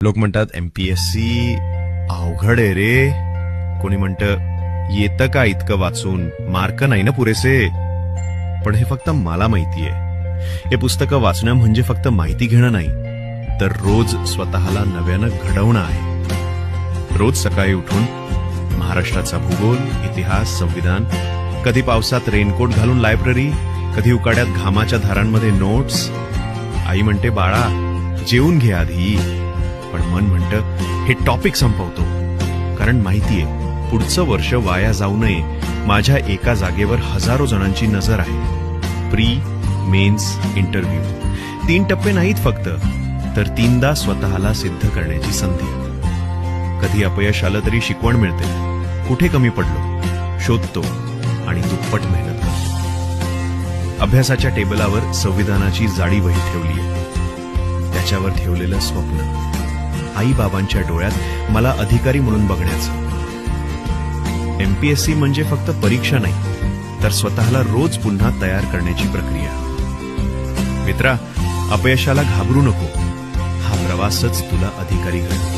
लोक म्हणतात MPSC अवघड आहे रे. कोणी म्हणतं येतं का इतकं वाचून, मार्क नाही ना पुरेसे. पण हे फक्त मला माहितीये. हे पुस्तकं वाचणं म्हणजे फक्त माहिती घेणं नाही, तर रोज स्वतःला नव्यानं घडवणं आहे. रोज सकाळी उठून महाराष्ट्राचा भूगोल, इतिहास, संविधान, कधी पावसात रेनकोट घालून लायब्ररी, कधी उकाड्यात घामाच्या धारांमध्ये नोट्स. आई म्हणते बाळा जेवून घे आधी, पण मन म्हणतं हे टॉपिक संपवतो. कारण माहितीये पुढचं वर्ष वाया जाऊ नये. माझ्या एका जागेवर हजारो जणांची नजर आहे. प्री, मेन्स, इंटरव्ह्यू 3 टप्पे नाहीत फक्त, तर 3दा स्वतःला सिद्ध करण्याची संधी. कधी अपयश आलं तरी शिकवण मिळते. कुठे कमी पडलो शोधतो आणि दुप्पट मेहनत करतो. अभ्यासाच्या टेबलावर संविधानाची जाडी वही ठेवलीय. त्याच्यावर ठेवलेलं स्वप्न, आई बाबांच्या डोळ्यात मला अधिकारी म्हणून बघण्याचं. MPSC म्हणजे फक्त परीक्षा नाही, तर स्वतःला रोज पुन्हा तयार करण्याची प्रक्रिया. मित्रा, अपयशाला घाबरू नको. हा प्रवासच तुला अधिकारी घडवेल.